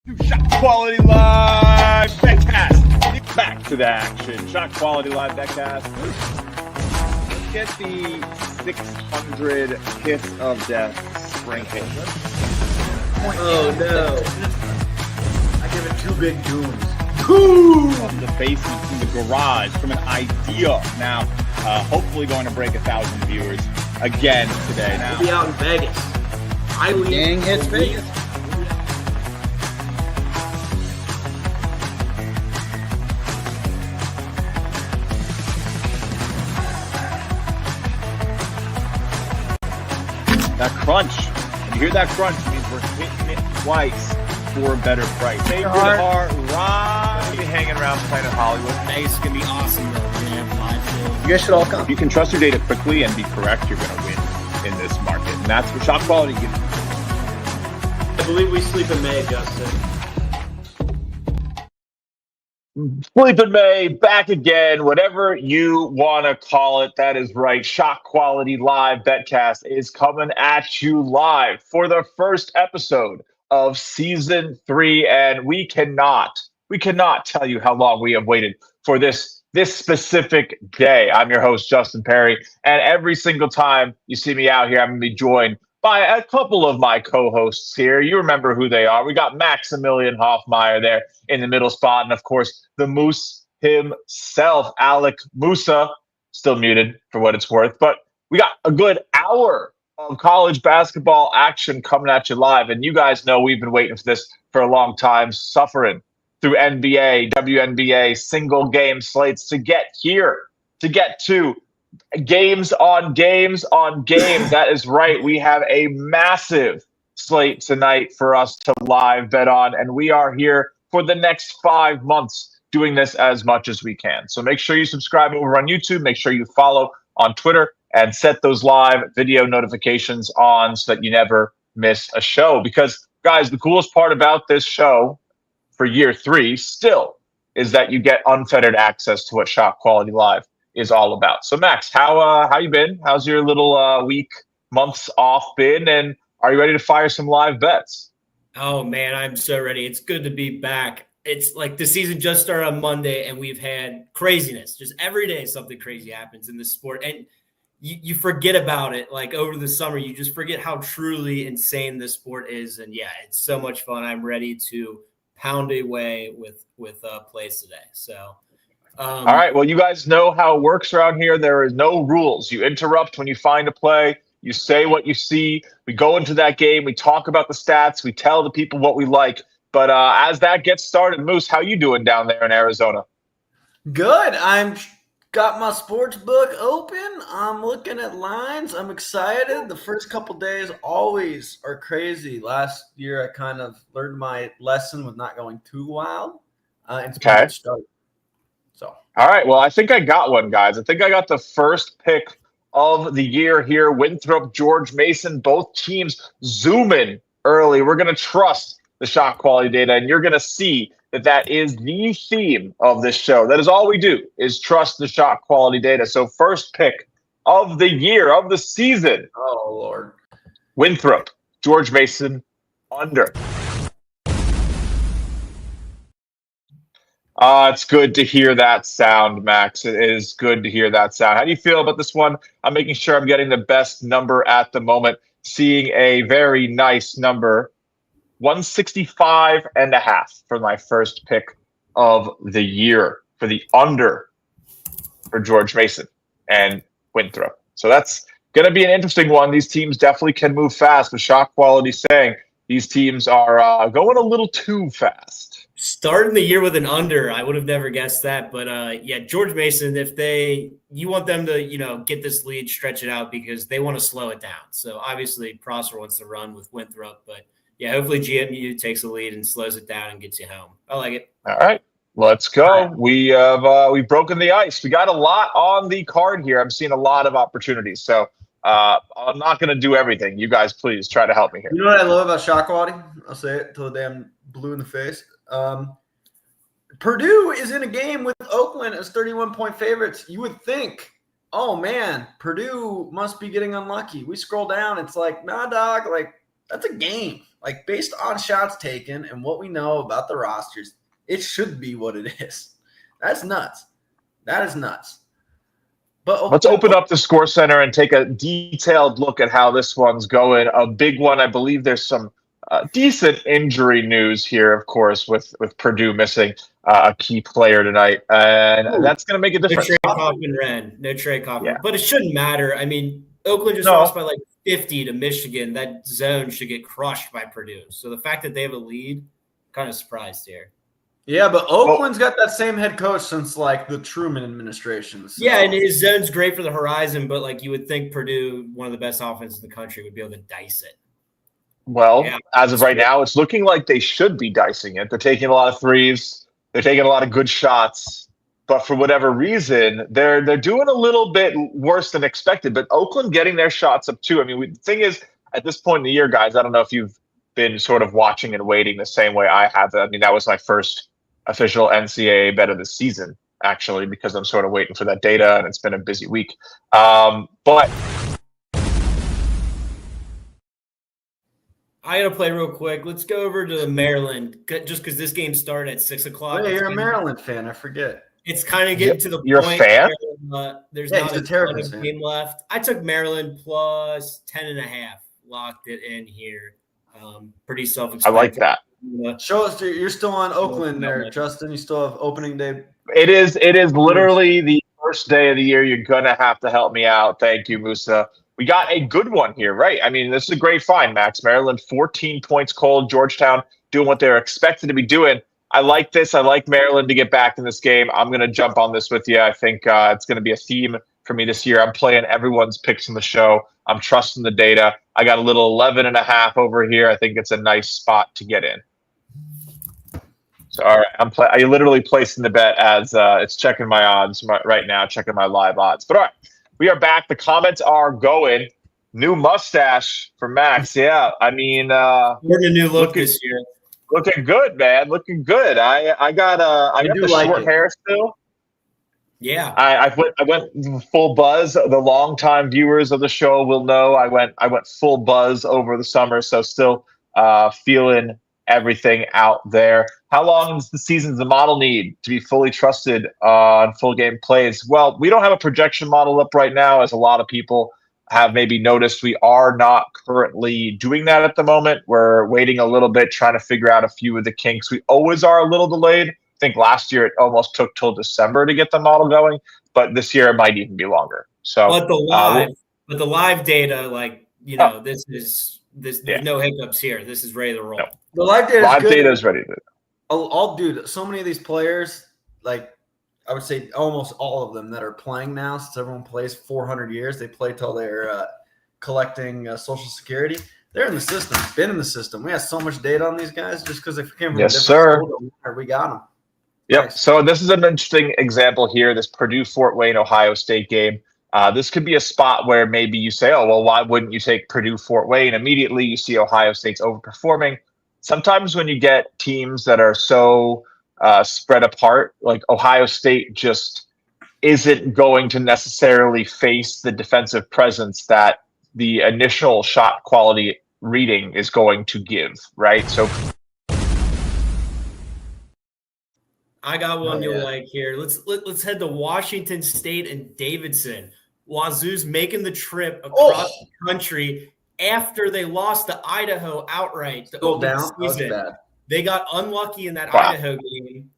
ShotQuality Live BetCast. Back to the action. ShotQuality Live BetCast. Let's get the 600 kiss of death sprinkle. Oh no. I give it two big dooms. From the basement, from the garage, from an idea. Now, hopefully going to break 1,000 viewers again today. Now, we'll be out in Vegas. Gang hits Vegas. that crunch. When you hear that crunch, it means we're hitting it twice for a better price. Save your heart, right? Be hanging around Planet Hollywood. Vegas is gonna be awesome though. We're gonna have live shows. You guys should all come. If you can trust your data quickly and be correct, you're going to win in this market. And that's what ShotQuality gives you. I believe we sleep in May, Justin. Sleep in May, back again, whatever you want to call it. That is right. ShotQuality Live BetCast is coming at you live for the first episode of season 3. And we cannot tell you how long we have waited for this specific day. I'm your host, Justin Perri. And every single time you see me out here, I'm going to be joined by a couple of my co-hosts here. You remember who they are. We got Maximilian Hofmeyer there in the middle spot. And of course, the Moose himself, Alec Musa, still muted for what it's worth. But we got a good hour of college basketball action coming at you live. And you guys know we've been waiting for this for a long time, suffering through NBA, WNBA, single game slates to get here, to get to games on games on games. That is right. We have a massive slate tonight for us to live bet on, and we are here for the next 5 months doing this as much as we can. So make sure you subscribe over on YouTube. Make sure you follow on Twitter and set those live video notifications on so that you never miss a show. Because, guys, the coolest part about this show for year 3 still is that you get unfettered access to what ShotQuality Live is all about. So Max, how you been? How's your little months off been? And are you ready to fire some live bets? Oh man, I'm so ready. It's good to be back. It's like the season just started on Monday and we've had craziness. Just every day something crazy happens in this sport. And you forget about it. Like over the summer, you just forget how truly insane this sport is. And yeah, it's so much fun. I'm ready to pound away with plays today. So all right. Well, you guys know how it works around here. There is no rules. You interrupt when you find a play. You say what you see. We go into that game. We talk about the stats. We tell the people what we like. But as that gets started, Moose, how you doing down there in Arizona? Good. I'm got my sports book open. I'm looking at lines. I'm excited. The first couple days always are crazy. Last year, I kind of learned my lesson with not going too wild. It's okay. Start. So, all right. Well, I think I got one, guys. I think I got the first pick of the year here. Winthrop, George Mason, both teams zoom in early. We're going to trust the shot quality data, and you're going to see that is the theme of this show. That is all we do is trust the shot quality data. So first pick of the year, of the season. Oh, Lord. Winthrop, George Mason, under. It's good to hear that sound, Max. It is good to hear that sound. How do you feel about this one? I'm making sure I'm getting the best number at the moment. Seeing a very nice number, 165.5 for my first pick of the year for the under for George Mason and Winthrop. So that's going to be an interesting one. These teams definitely can move fast, but shot quality saying these teams are going a little too fast. Starting the year with an under, I would have never guessed that. But yeah, George Mason, you want them to, get this lead, stretch it out because they want to slow it down. So obviously Prosser wants to run with Winthrop, but yeah, hopefully GMU takes the lead and slows it down and gets you home. I like it. All right, let's go. We've broken the ice. We got a lot on the card here. I'm seeing a lot of opportunities. So I'm not going to do everything. You guys, please try to help me here. You know what I love about shot quality? I'll say it till the day I'm blue in the face. Purdue is in a game with Oakland as 31-point favorites. You would think, oh man, Purdue must be getting unlucky. We scroll down, it's like, nah, dog, like that's a game. Like, based on shots taken and what we know about the rosters, it should be what it is. That's nuts. That is nuts. But let's open up the Score Center and take a detailed look at how this one's going. A big one, I believe there's some decent injury news here, of course, with Purdue missing a key player tonight. And that's going to make a difference. No Trey Kaufman-Renn. No Trey Kaufman. Yeah. But it shouldn't matter. I mean, Oakland just lost by like 50 to Michigan. That zone should get crushed by Purdue. So the fact that they have a lead, kind of surprised here. Yeah, but Oakland's got that same head coach since like the Truman administration. So. Yeah, and his zone's great for the horizon, but like you would think Purdue, one of the best offenses in the country, would be able to dice it. Well, as of right now, it's looking like they should be dicing it. They're taking a lot of threes. They're taking a lot of good shots. But for whatever reason, they're doing a little bit worse than expected. But Oakland getting their shots up too. I mean, the thing is, at this point in the year, guys, I don't know if you've been sort of watching and waiting the same way I have. I mean, that was my first official NCAA bet of the season, actually, because I'm sort of waiting for that data, and it's been a busy week. But I got to play real quick. Let's go over to Maryland, just because this game started at 6 o'clock. Oh, yeah, you're a Maryland fan. I forget. It's kind of getting to the you're point. You're a fan? Where, there's yeah, not a terrible game left. I took Maryland plus 10.5. Locked it in here. Pretty self-explanatory. I like that. Show us you're still on Oakland there, Justin. You still have opening day. It is literally the first day of the year. You're going to have to help me out. Thank you, Musa. We got a good one here, right? I mean, this is a great find, Max. Maryland, 14 points cold. Georgetown doing what they're expected to be doing. I like this. I like Maryland to get back in this game. I'm going to jump on this with you. I think it's going to be a theme for me this year. I'm playing everyone's picks in the show. I'm trusting the data. I got a little 11.5 over here. I think it's a nice spot to get in. So, all right, I literally placing the bet as it's checking my odds right now, checking my live odds. But all right, we are back. The comments are going. New mustache for Max. Yeah, I mean, we're in a new look this year. Looking good, man. Looking good. I got the short hair still. Yeah, I went full buzz. The longtime viewers of the show will know I went full buzz over the summer. So still feeling everything out there. How long does the season's the model need to be fully trusted on full game plays? Well, we don't have a projection model up right now, as a lot of people have maybe noticed. We are not currently doing that at the moment. We're waiting a little bit, trying to figure out a few of the kinks. We always are a little delayed. I think last year it almost took till December to get the model going, but this year it might even be longer. So, but the live data, like there's no hiccups here. This is ready to roll. No. The live data is ready to. Dude, so many of these players, like I would say almost all of them that are playing now, since everyone plays 400 years, they play till they're collecting Social Security. They're in the system, been in the system. We have so much data on these guys just because they came from a different school. We got them. Yep. Nice. So this is an interesting example here, this Purdue-Fort Wayne, Ohio State game. This could be a spot where maybe you say, oh, well, why wouldn't you take Purdue-Fort Wayne? Immediately you see Ohio State's overperforming. Sometimes when you get teams that are so spread apart, like Ohio State just isn't going to necessarily face the defensive presence that the initial shot quality reading is going to give, right? So I got one you'll like here. Let's head to Washington State and Davidson. Wazoo's making the trip across the country after they lost to Idaho outright. Still down. Bad. They got unlucky in that Idaho game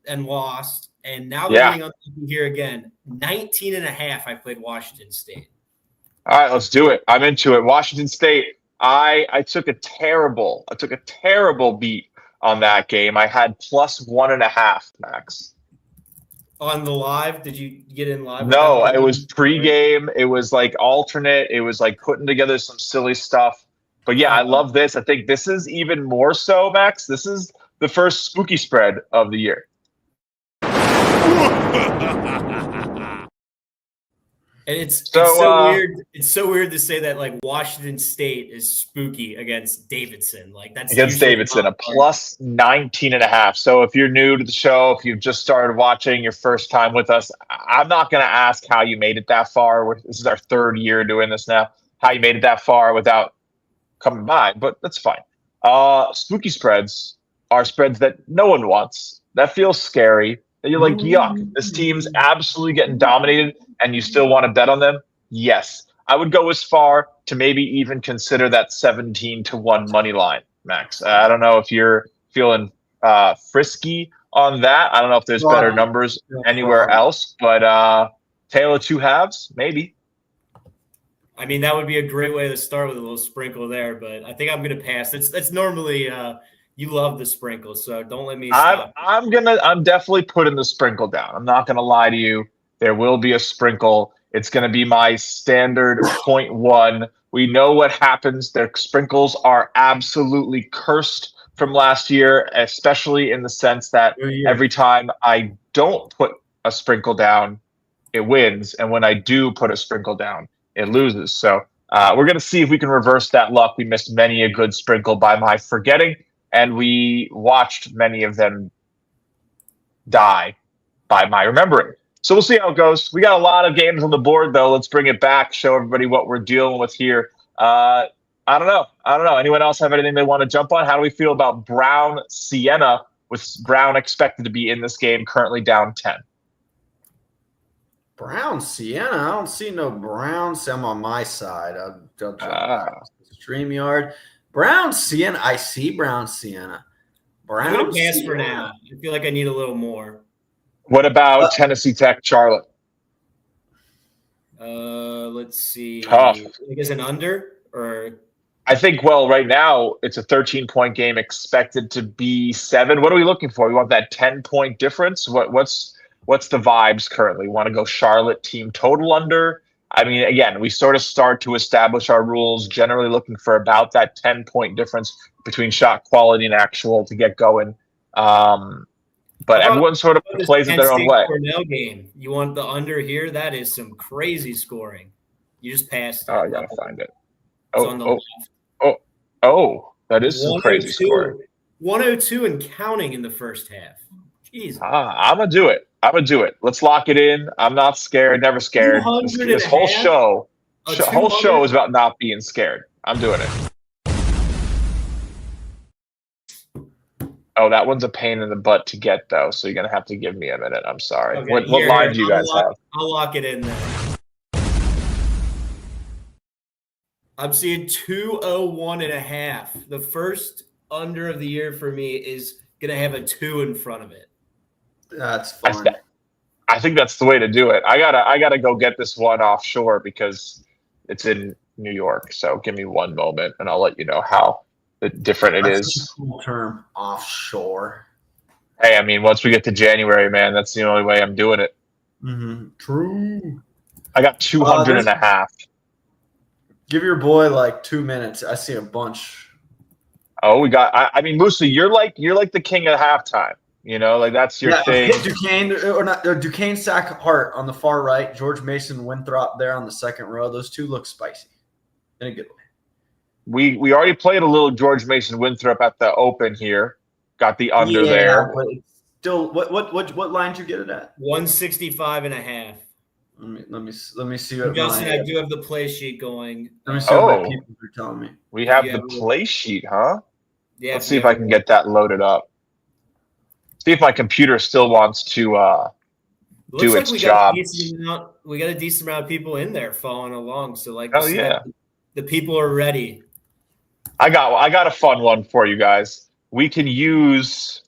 and lost, and now they're getting unlucky here again. 19.5. I played Washington State. All right, let's do it. I'm into it. Washington State. I took a terrible beat on that game. I had plus 1.5, Max. On the live? Did you get in live? No, it was pregame. It was like alternate. It was like putting together some silly stuff. But yeah, I love this. I think this is even more so, Max. This is the first spooky spread of the year. And it's so weird. It's so weird to say that like Washington State is spooky against Davidson. Like that's against Davidson, a plus 19.5. So if you're new to the show, if you've just started watching your first time with us, I'm not going to ask how you made it that far. This is our third year doing this now. How you made it that far without coming by, but that's fine. Spooky spreads are spreads that no one wants. That feels scary. That you're like, yuck, this team's absolutely getting dominated, and you still want to bet on them? Yes. I would go as far to maybe even consider that 17-1 money line, Max. I don't know if you're feeling frisky on that. I don't know if there's better numbers anywhere else, but tale of two halves, maybe. I mean, that would be a great way to start with a little sprinkle there, but I think I'm going to pass. That's normally you love the sprinkle, so don't let me stop. I'm definitely putting the sprinkle down. I'm not going to lie to you. There will be a sprinkle. It's going to be my standard 0.1. We know what happens. Their sprinkles are absolutely cursed from last year, especially in the sense that every time I don't put a sprinkle down, it wins. And when I do put a sprinkle down, it loses. So we're going to see if we can reverse that luck. We missed many a good sprinkle by my forgetting, and we watched many of them die by my remembering. So we'll see how it goes. We got a lot of games on the board, though. Let's bring it back, show everybody what we're dealing with here. I don't know. Anyone else have anything they want to jump on? How do we feel about Brown Siena, with Brown expected to be in this game, currently down 10? Brown Siena? I don't see no Brown. I'm on my side. I'll jump StreamYard. Brown Siena. I see Brown Siena. I'm going to pass for now. I feel like I need a little more. What about Tennessee Tech, Charlotte? Let's see. Tough. I guess an under, or I think, well, right now it's a 13-point game expected to be 7. What are we looking for? We want that 10-point difference. What's the vibes currently? Want to go Charlotte team total under? I mean, again, we sort of start to establish our rules, generally looking for about that 10-point difference between shot quality and actual to get going. But everyone sort of plays it their own way. Cornell game. You want the under here? That is some crazy scoring. You just passed. Oh, I gotta find it. That is some crazy scoring. 102 and counting in the first half. Jeez. I'm gonna do it. Let's lock it in. I'm not scared. Never scared. This whole show is about not being scared. I'm doing it. Oh, that one's a pain in the butt to get, though, so you're going to have to give me a minute. I'm sorry. Okay, what line do you guys have? I'll lock it in there. I'm seeing 201.5. The first under of the year for me is going to have a 2 in front of it. That's fun. I think that's the way to do it. I gotta go get this one offshore because it's in New York. So give me one moment, and I'll let you know how different it is. A cool term, offshore. Hey, I mean, once we get to January, man, that's the only way I'm doing it. Mm-hmm. True. I got 200.5. Give your boy like 2 minutes. I see a bunch. Oh, we got. I mean, Musa, you're like the king of halftime. You know, like that's your thing. Duquesne Sack Hart on the far right. George Mason Winthrop there on the second row. Those two look spicy in a good way. We already played a little George Mason Winthrop at the Open here. Got the under there. But it's still, what line did you get it at? 165.5. Let me see what Justin, I do have the play sheet going. Let me see what my people are telling me. We have the play sheet, huh? Yeah. Let's see if I can get that loaded up. See if my computer still wants to do its job. We got a decent amount of people in there following along. So the people are ready. I got a fun one for you guys. We can use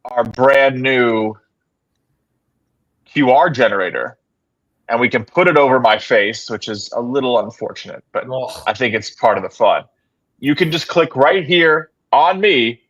our brand new QR generator, and we can put it over my face, which is a little unfortunate, but I think it's part of the fun. You can just click right here on me,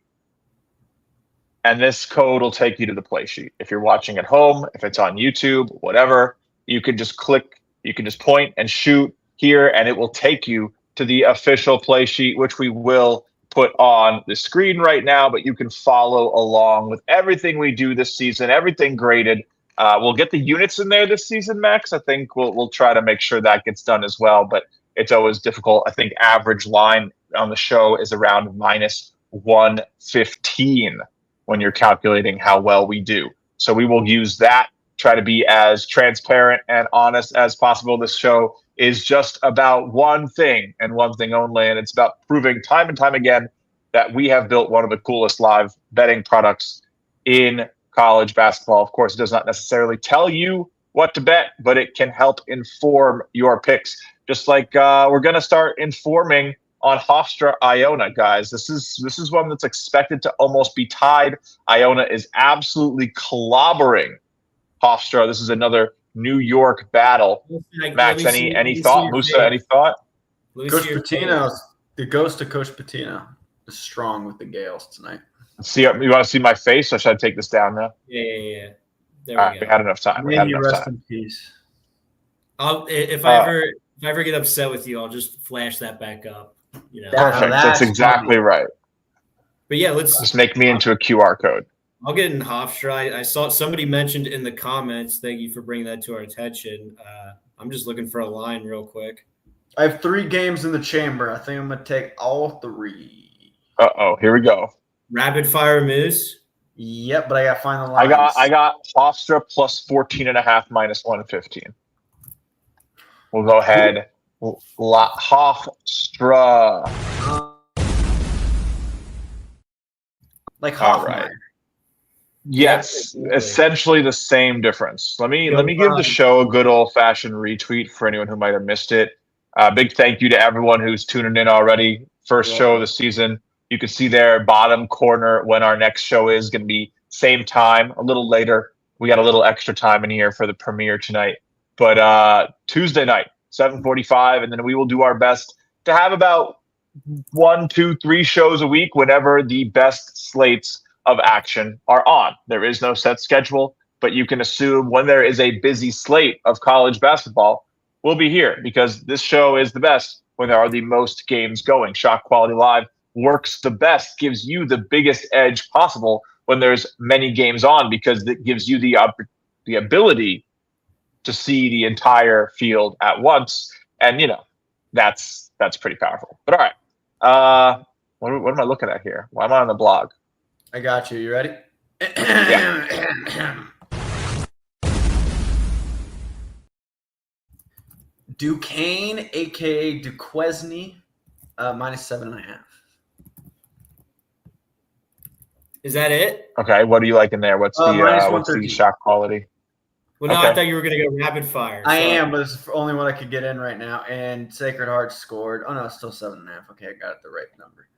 and this code will take you to the play sheet. If you're watching at home, if it's on YouTube, whatever, you can just click, you can just point and shoot here, and it will take you to the official play sheet, which we will put on the screen right now, but you can follow along with everything we do this season, everything graded. We'll get the units in there this season, Max. I think we'll try to make sure that gets done as well, but it's always difficult. I think average line on the show is around minus 115 when you're calculating how well we do. So we will use that, try to be as transparent and honest as possible. This show is just about one thing and one thing only, and it's about proving time and time again that we have built one of the coolest live betting products in college basketball. Of course, it does not necessarily tell you what to bet, but it can help inform your picks. Just like we're going to start informing on Hofstra Iona, guys. This is one that's expected to almost be tied. Iona is absolutely clobbering Hofstra. This is another New York battle. Max, any thought? Musa, any thought? Coach Patino, the ghost of Coach Patino is strong with the Gales tonight. You want to see my face, or should I take this down now? Yeah. There we had enough time. May you rest in peace. If I ever get upset with you, I'll just flash that back up. Perfect. That's exactly funny. Right. But yeah, let's just make me into a QR code. I'll get in Hofstra. I saw somebody mentioned in the comments. Thank you for bringing that to our attention. I'm just looking for a line real quick. I have 3 games in the chamber. I think I'm going to take all 3. Here we go. Rapid fire Moose. Yep, but I got to find the lines. I got Hofstra plus 14.5 minus 115. We'll go ahead. Hofstra. Like Hofmeyer. Right. Yes, essentially the same difference. Let me give the show a good old-fashioned retweet for anyone who might have missed it. Big thank you to everyone who's tuning in already. First show of the season. You can see there, bottom corner, when our next show is going to be same time, a little later. We got a little extra time in here for the premiere tonight. But Tuesday night, 7:45, and then we will do our best to have about 1, 2, 3 shows a week whenever the best slates of action are on. There is no set schedule, but you can assume when there is a busy slate of college basketball, we'll be here because this show is the best when there are the most games going. ShotQuality Live works the best, gives you the biggest edge possible when there's many games on because it gives you the ability to see the entire field at once. And, that's pretty powerful. But all right. What am I looking at here? Why am I on the blog? I got you. You ready? Yeah. Duquesne, a.k.a. Duquesne, minus 7.5. Is that it? Okay. What do you like in there? What's the shot quality? Well, no, okay. I thought you were going to go rapid fire. I am, but it's the only one I could get in right now. And Sacred Heart scored. Oh, no, it's still 7.5. Okay, I got it the right number.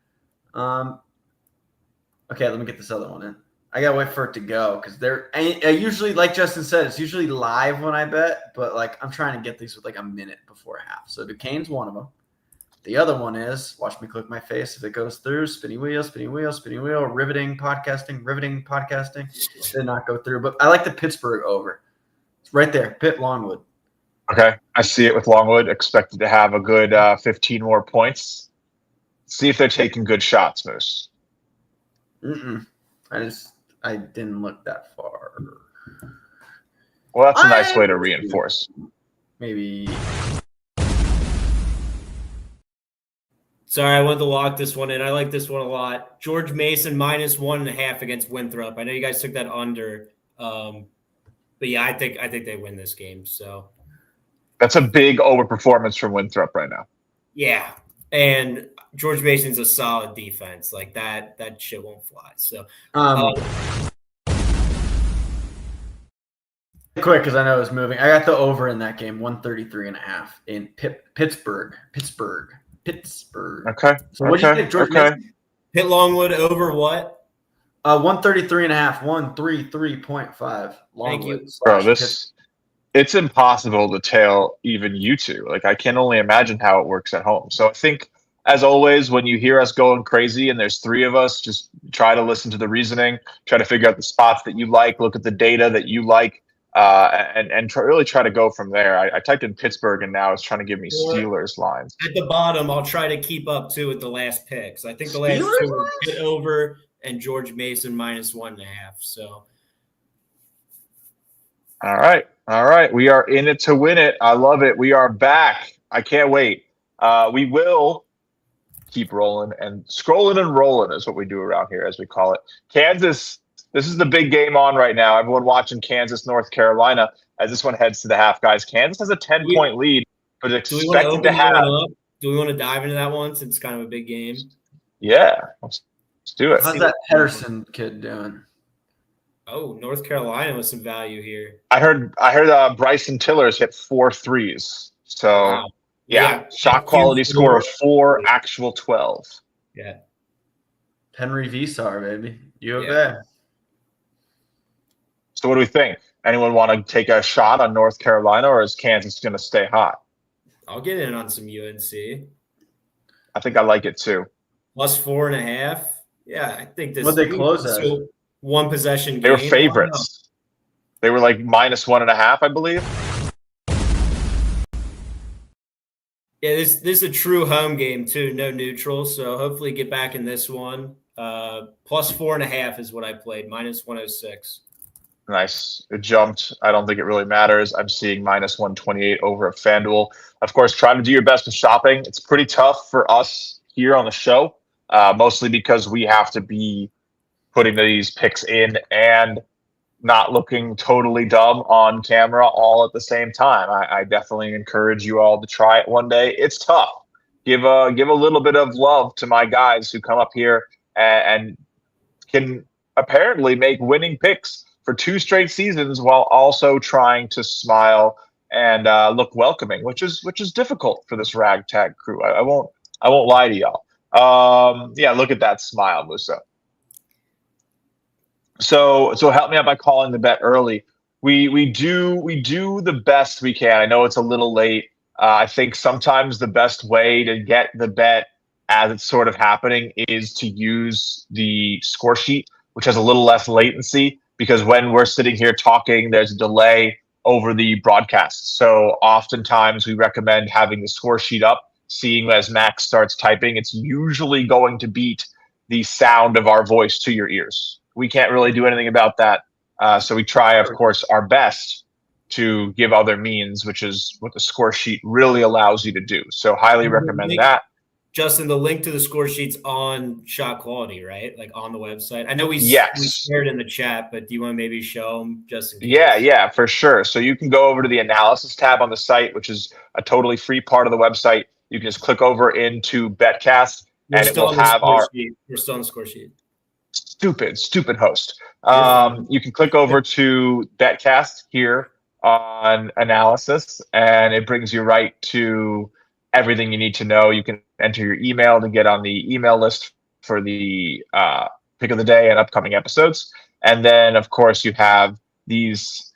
Okay, let me get this other one in. I got to wait for it to go because I usually, like Justin said, it's usually live when I bet, but I'm trying to get these with a minute before half. So Duquesne's one of them. The other one is, watch me click my face if it goes through, spinny wheel, riveting podcasting. Did not go through, but I like the Pittsburgh over. It's right there, Pitt Longwood. Okay, I see it with Longwood. Expected to have a good 15 more points. See if they're taking good shots, Moose. I didn't look that far. Well, that's a nice way to reinforce. Maybe. Sorry, I wanted to lock this one in. I like this one a lot. George Mason minus 1.5 against Winthrop. I know you guys took that under, but yeah, I think they win this game. So that's a big overperformance from Winthrop right now. Yeah, and George Mason's a solid defense. That shit won't fly. So quick, because I know it's moving. I got the over in that game, 133.5 in Pittsburgh. Okay. So what do you think, George Mason? Pitt Longwood over what? 133.5, 133.5. Longwood. Bro, it's impossible to tell even you two. I can only imagine how it works at home. So I think, as always, when you hear us going crazy and there's 3 of us, just try to listen to the reasoning, try to figure out the spots that you like, look at the data that you like, and really try to go from there. I typed in Pittsburgh, and now it's trying to give me Steelers lines. At the bottom, I'll try to keep up, too, with the last picks. I think the last 2 were Pitt over and George Mason minus 1.5. So, All right. We are in it to win it. I love it. We are back. I can't wait. We will keep rolling and scrolling and rolling is what we do around here, as we call it. Kansas, this is the big game on right now. Everyone watching Kansas, North Carolina, as this one heads to the half, guys. Kansas has a 10-point lead, but expected to have. Do we want to dive into that one since it's kind of a big game? Yeah, let's do it. How's that Pedersen kid doing? Oh, North Carolina with some value here. I heard Bryson Tillers hit 4 threes. So Wow. yeah, shot quality score of 4, actual 12. Yeah. Henry Visar, baby. U of Yeah. A. So what do we think? Anyone want to take a shot on North Carolina, or is Kansas going to stay hot? I'll get in on some UNC. I think I like it too. Plus 4.5. Yeah, I think this. What'd they close at? So one possession game. They were favorites. They were like -1.5, I believe. Yeah, this is a true home game too, no neutral. So hopefully get back in this one. Plus 4.5 is what I played. -106. Nice. It jumped. I don't think it really matters. I'm seeing -128 over at FanDuel. Of course, try to do your best with shopping. It's pretty tough for us here on the show, mostly because we have to be putting these picks in and not looking totally dumb on camera all at the same time. I definitely encourage you all to try it one day. It's tough. Give a little bit of love to my guys who come up here and can apparently make winning picks for 2 straight seasons while also trying to smile and look welcoming, which is difficult for this ragtag crew. I won't lie to y'all. Yeah, look at that smile, Musa. So help me out by calling the bet early. We do the best we can. I know it's a little late. I think sometimes the best way to get the bet as it's sort of happening is to use the score sheet, which has a little less latency, because when we're sitting here talking, there's a delay over the broadcast. So oftentimes we recommend having the score sheet up, seeing as Max starts typing, it's usually going to beat the sound of our voice to your ears. We can't really do anything about that. So we try, of course, our best to give other means, which is what the score sheet really allows you to do. So highly recommend that. Justin, the link to the score sheet's on Shot Quality, right? Like on the website. I know we shared in the chat, but do you want to maybe show them just in case? Yeah, for sure. So you can go over to the analysis tab on the site, which is a totally free part of the website. You can just click over into BetCast, and it will have our. We're still on the score sheet. Stupid host. You can click over to BetCast here on analysis, and it brings you right to everything you need to know. You can enter your email to get on the email list for the pick of the day and upcoming episodes. And then, of course, you have these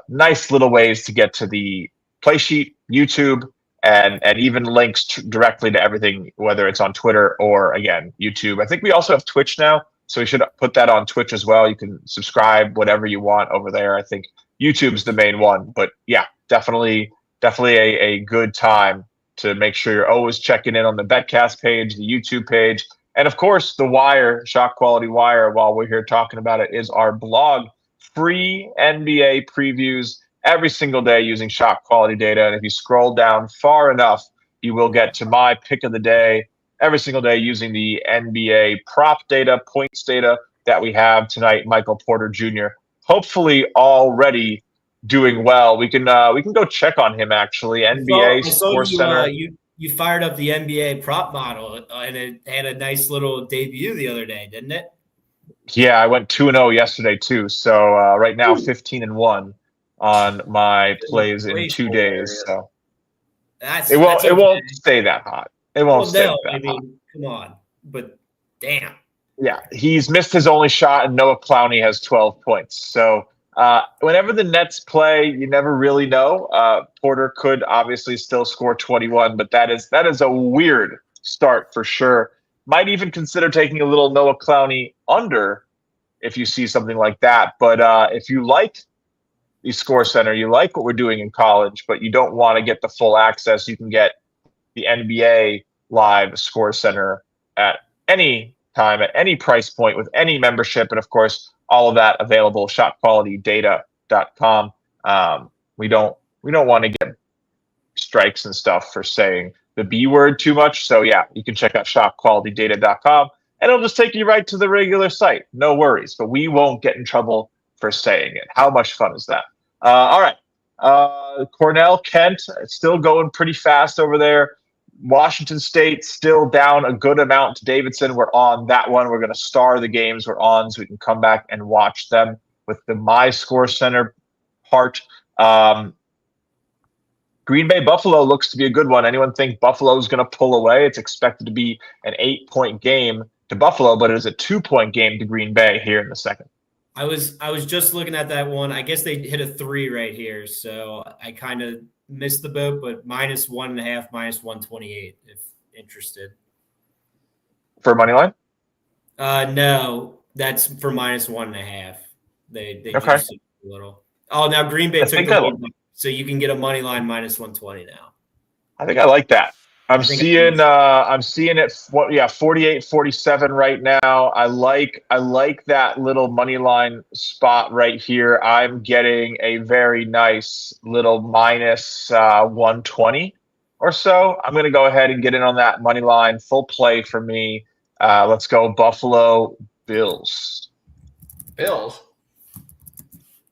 nice little ways to get to the play sheet, YouTube, and even links directly to everything, whether it's on Twitter or, again, YouTube. I think we also have Twitch now, so we should put that on Twitch as well. You can subscribe whatever you want over there. I think YouTube's the main one. But, yeah, definitely a good time to make sure you're always checking in on the BetCast page, the YouTube page, and of course the Wire, Shot Quality Wire, while we're here talking about it, is our blog. Free NBA previews every single day using Shot Quality data. And if you scroll down far enough, you will get to my pick of the day every single day using the NBA prop data, points data that we have tonight. Michael Porter Jr. hopefully already doing well. We can go check on him, actually. NBA Score Center. You fired up the NBA prop model, and it had a nice little debut the other day, didn't it? Yeah, I went 2-0 yesterday too. So right now 15-1 on my plays in 2 days. So it won't stay that hot. It won't stay that hot. Come on, but damn. Yeah, he's missed his only shot, and Noah Clowney has 12 points. So whenever the Nets play, you never really know. Porter could obviously still score 21, but that is a weird start for sure. Might even consider taking a little Noah Clowney under if you see something like that. But if you like the Score Center, you like what we're doing in college, but you don't want to get the full access, you can get the NBA Live Score Center at any time, at any price point, with any membership, and of course, all of that available, ShotQualityData.com. We don't want to get strikes and stuff for saying the B word too much. So yeah, you can check out ShotQualityData.com, and it'll just take you right to the regular site. No worries, but we won't get in trouble for saying it. How much fun is that? All right. Cornell, Kent, it's still going pretty fast over there. Washington State still down a good amount to Davidson. We're on that one. We're going to star the games we're on so we can come back and watch them with the My Score Center part. Green Bay Buffalo looks to be a good one. Anyone think Buffalo is going to pull away? It's expected to be an 8-point game to Buffalo, but it is a 2-point game to Green Bay here in the second. I was just looking at that one. I guess they hit a 3 right here, so I kind of missed the boat, but -1.5, -128 if interested. For money line? No, that's for -1.5. They Okay. juiced it a little. Oh, now Green Bay took the lead, so you can get a money line -120 now. I think I like that. I'm seeing it 48-47 right now. I like that little money line spot right here. I'm getting a very nice little -120 or so. I'm going to go ahead and get in on that money line. Full play for me. Let's go Buffalo Bills. Bills?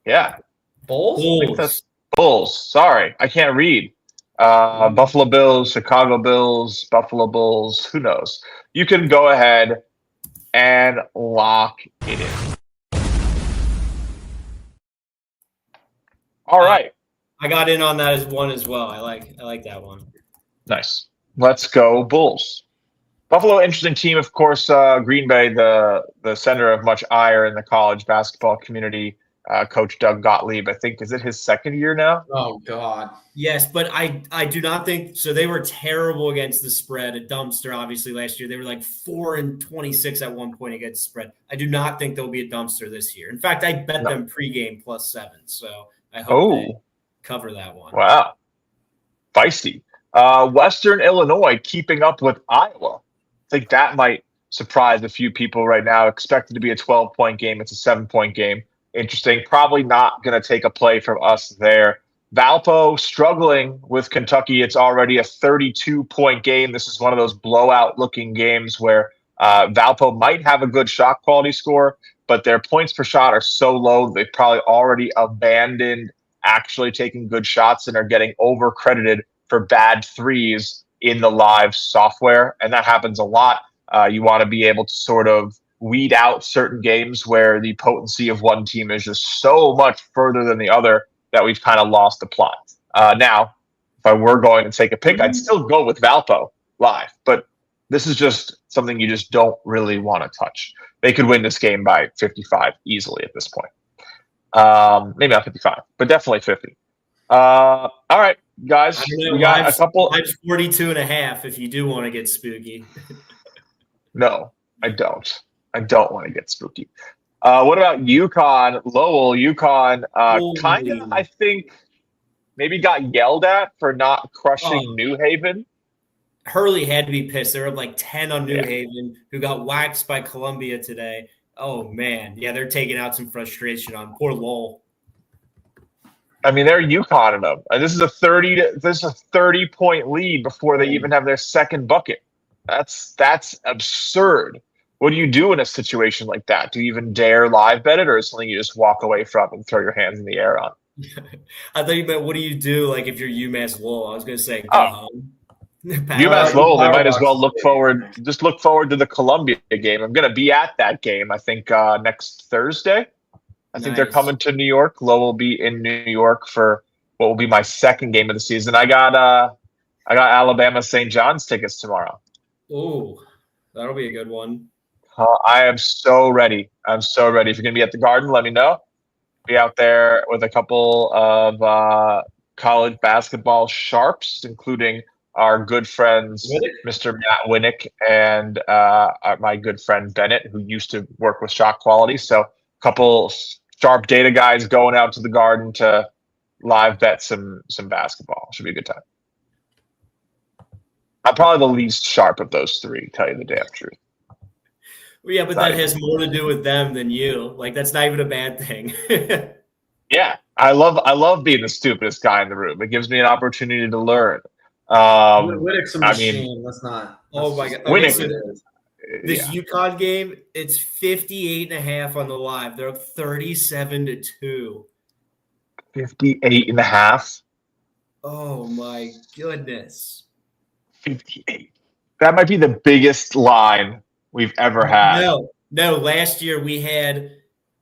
Yeah. Bulls? Bulls. Sorry, I can't read. Buffalo Bills, Chicago Bills, Buffalo Bulls, who knows? You can go ahead and lock it in. All right. I got in on that as well. I like that one. Nice. Let's go Bulls. Buffalo, interesting team, of course. Green Bay, the center of much ire in the college basketball community. Coach Doug Gottlieb, I think, is it his second year now? Oh, God. Yes, but I do not think – so they were terrible against the spread. A dumpster, obviously, last year. They were like 4-26 at one point against the spread. I do not think they'll be a dumpster this year. In fact, I bet them pregame +7, so I hope they cover that one. Wow. Feisty. Western Illinois keeping up with Iowa. I think that might surprise a few people right now. Expected to be a 12-point game. It's a 7-point game. Interesting. Probably not going to take a play from us there. Valpo struggling with Kentucky. It's already a 32-point game. This is one of those blowout-looking games where Valpo might have a good shot quality score, but their points per shot are so low they've probably already abandoned actually taking good shots and are getting over-credited for bad threes in the live software, and that happens a lot. You want to be able to sort of weed out certain games where the potency of one team is just so much further than the other that we've kind of lost the plot. Now, if I were going to take a pick, I'd still go with Valpo live, but this is just something you just don't really want to touch. They could win this game by 55 easily at this point. Maybe not 55, but definitely 50. All right, guys, we got a couple. Live's 42.5 if you do want to get spooky. No, I don't. I don't want to get spooky. What about UConn? Lowell, UConn kind of, I think, maybe got yelled at for not crushing New Haven. Hurley had to be pissed. They were up like 10 on New Haven, who got waxed by Columbia today. Oh, man. Yeah, they're taking out some frustration on poor Lowell. I mean, they're UConn in them. This is a 30-point lead before they even have their second bucket. That's absurd. What do you do in a situation like that? Do you even dare live bet it, or is it something you just walk away from and throw your hands in the air on? I thought you meant, what do you do like if you're UMass Lowell? I was going to say, go home. UMass Lowell, they might as well look forward to the Columbia game. I'm going to be at that game, I think, next Thursday. I think they're coming to New York. Lowell will be in New York for what will be my second game of the season. I got Alabama St. John's tickets tomorrow. Oh, that'll be a good one. I am so ready. I'm so ready. If you're going to be at the Garden, let me know. Be out there with a couple of college basketball sharps, including our good friends, Mr. Matt Winnick, and my good friend Bennett, who used to work with ShotQuality. So a couple sharp data guys going out to the Garden to live bet some basketball. Should be a good time. I'm probably the least sharp of those three, to tell you the damn truth. Well, yeah, but that has more to do with them than you. Like, that's not even a bad thing. Yeah, I love being the stupidest guy in the room. It gives me an opportunity to learn. Winnick's a machine. Let's not. Oh my god! Winnick. So this UConn game, it's 58.5 on the live. They're up 37-2. 58.5. Oh my goodness! 58. That might be the biggest line we've ever had. No. Last year we had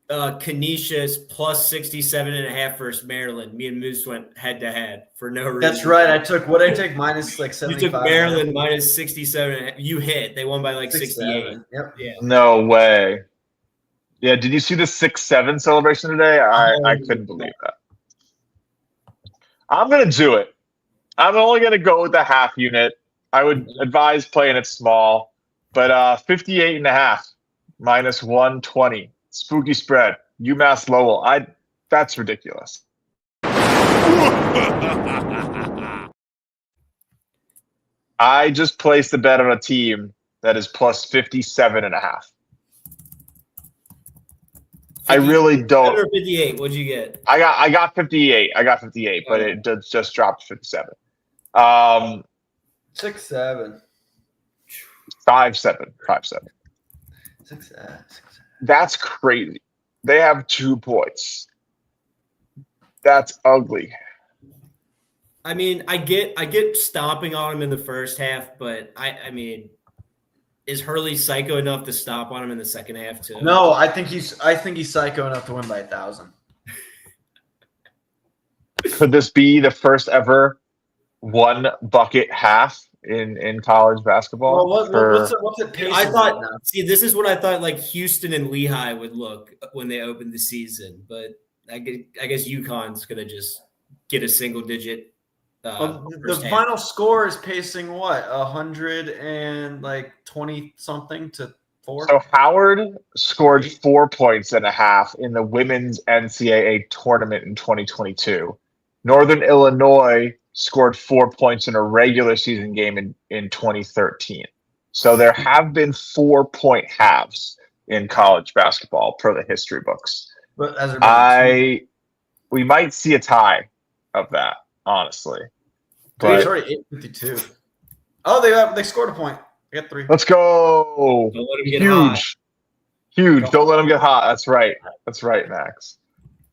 Canisius plus 67.5 versus Maryland. Me and Moose went head to head for no reason. That's right. I took minus like 75. You took Maryland minus 67. You hit. They won by like 68. Yep. Yeah. No way. Yeah. Did you see the 6-7 celebration today? I couldn't believe that. I'm gonna do it. I'm only gonna go with the half unit. I would advise playing it small, but 58.5 minus 120. Spooky spread. UMass Lowell. That's ridiculous. I just placed a bet on a team that is plus 57.5. I really don't. 58. What'd you get? I got 58. But it just dropped to 57. 6-7. 5-7. 5-7. 6-7. That's crazy. They have 2 points. That's ugly. I mean, I get stomping on him in the first half, but I mean, is Hurley psycho enough to stop on him in the second half too? No, I think he's psycho enough to win by 1,000. Could this be the first ever 1 bucket half in college basketball? Well, what's it pacing? I thought. See, this is what I thought. Like Houston and Lehigh would look when they opened the season, but I guess UConn's gonna just get a single digit. The final score is pacing what 120 something to 4. So Howard scored 4 points and a half in the women's NCAA tournament in 2022. Northern Illinois scored 4 points in a regular season game in 2013. So there have been 4-point halves in college basketball per the history books. But we might see a tie of that, honestly. But it's already 8:52. Oh, they scored a point. They got 3. Let's go. Don't let him get hot. Huge. Don't let them get hot. That's right, Max.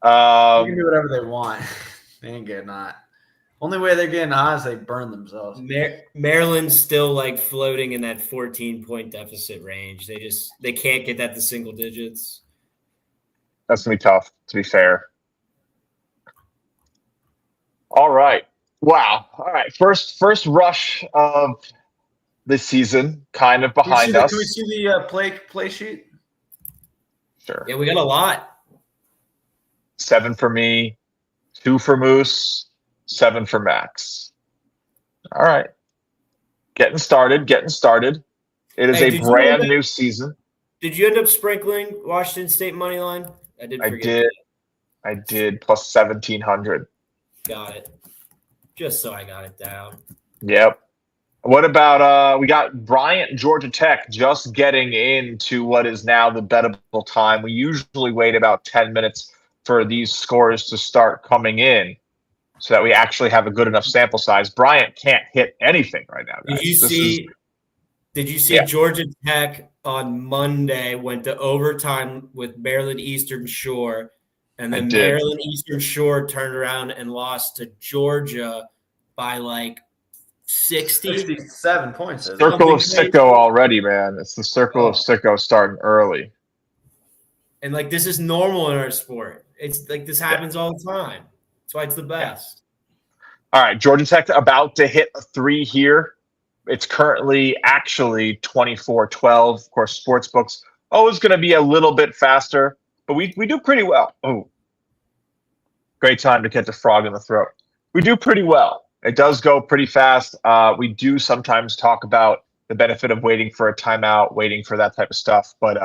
They can do whatever they want. They ain't getting hot. Only way they're getting hot is they burn themselves. Maryland's still like floating in that 14-point deficit range. They can't get that to single digits. That's gonna be tough, to be fair. All right. Wow. All right. First rush of this season, kind of behind us. Can we see the play sheet? Sure. Yeah, we got a lot. 7 for me, 2 for Moose, 7 for Max. All right. Getting started. It is a brand new season. Did you end up sprinkling Washington State money line? I did plus 1,700. Got it. Just so I got it down. Yep. What about we got Bryant, Georgia Tech, just getting into what is now the bettable time. We usually wait about 10 minutes for these scores to start coming in so that we actually have a good enough sample size. Bryant can't hit anything right now, guys. Did you see Georgia Tech on Monday went to overtime with Maryland Eastern Shore, and then Maryland Eastern Shore turned around and lost to Georgia by like 67 points. Circle of Sicko already, man. It's the circle of Sicko starting early. And like this is normal in our sport. It's like this happens all the time. That's why it's the best. All right, Georgia Tech about to hit a 3 here. It's currently actually 24-12. Of course, sports books always going to be a little bit faster, but we do pretty well. Oh, great time to catch a frog in the throat. We do pretty well. It does go pretty fast. We do sometimes talk about the benefit of waiting for a timeout, waiting for that type of stuff. But,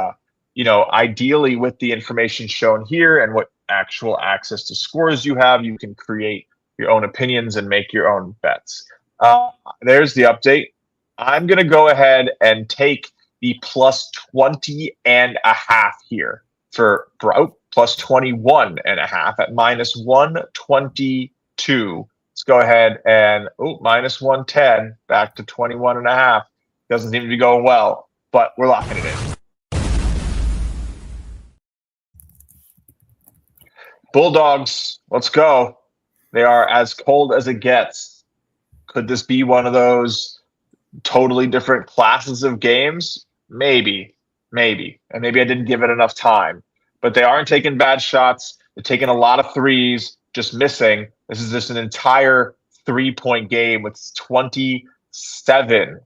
ideally with the information shown here and what actual access to scores you have, you can create your own opinions and make your own bets. There's the update. I'm going to go ahead and take the plus 20.5 here for plus 21.5 at minus 122. Let's go ahead and minus 110 back to 21.5. Doesn't seem to be going well, but we're locking it in. Bulldogs, let's go. They are as cold as it gets. Could this be one of those totally different classes of games? Maybe. And maybe I didn't give it enough time. But they aren't taking bad shots. They're taking a lot of threes, just missing. This is just an entire 3-point game with 27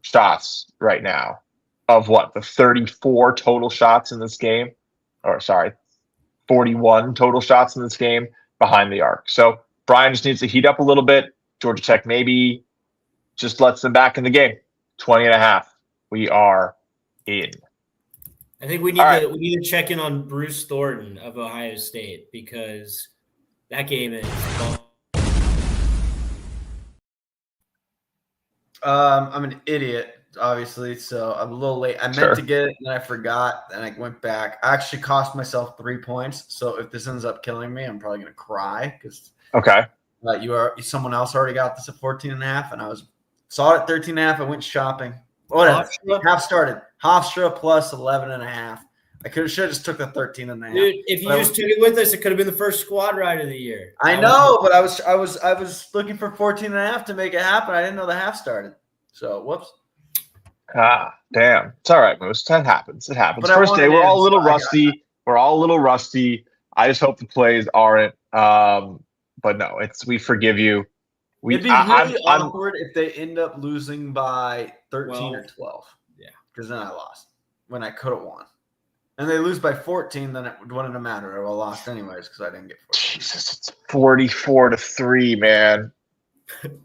shots right now of the 34 total shots in this game. Or sorry, 41 total shots in this game behind the arc. So Brian just needs to heat up a little bit. Georgia Tech maybe just lets them back in the game. 20.5. We are in. I think we need to check in on Bruce Thornton of Ohio State, because that game is. I'm an idiot, obviously, so I'm a little late. I meant to get it, and I forgot, and I went back. I actually cost myself 3 points, so if this ends up killing me, I'm probably going to cry because someone else already got this at 14.5, and I saw it at 13.5. I went shopping. Whatever. Half started. Hofstra plus 11.5. I should have just took the 13.5. Dude, if you just took it with us, it could have been the first squad ride of the year. I know, but I was looking for 14.5 to make it happen. I didn't know the half started. So whoops. Damn. It's all right, Moose. That happens. It happens. But First day, we're all a little rusty. We're all a little rusty. I just hope the plays aren't. But no, we forgive you. It'd be really awkward if they end up losing by 13 or 12. Yeah. Because then I lost when I could have won. And they lose by 14, then it wouldn't have mattered. I would have lost anyways because I didn't get 14. Jesus, it's 44-3, man.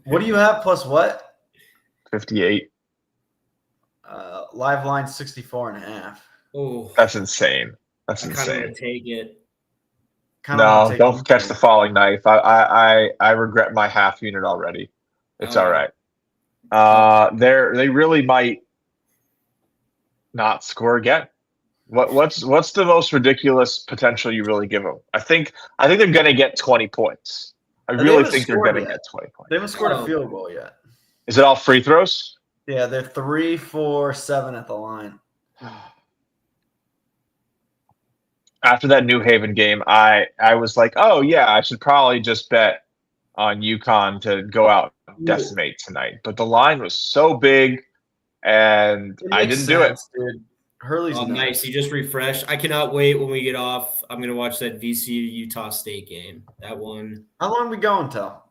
What do you have plus what? 58. Live line 64.5. Oh, that's insane. That's insane. Kind of take it. No, don't catch the falling knife. I regret my half unit already. It's all right. They really might not score again. What's the most ridiculous potential you really give them? I think they're gonna get 20 points. I really think they're gonna get 20 points. They haven't scored a field goal yet. Is it all free throws? Yeah, they're 3, 4, 7 at the line. After that New Haven game, I was like, oh yeah, I should probably just bet on UConn to go out and decimate tonight. But the line was so big, and I didn't do it. Dude. Hurley's nice. You just refreshed. I cannot wait when we get off. I'm going to watch that VCU Utah State game. That one. How long are we going till?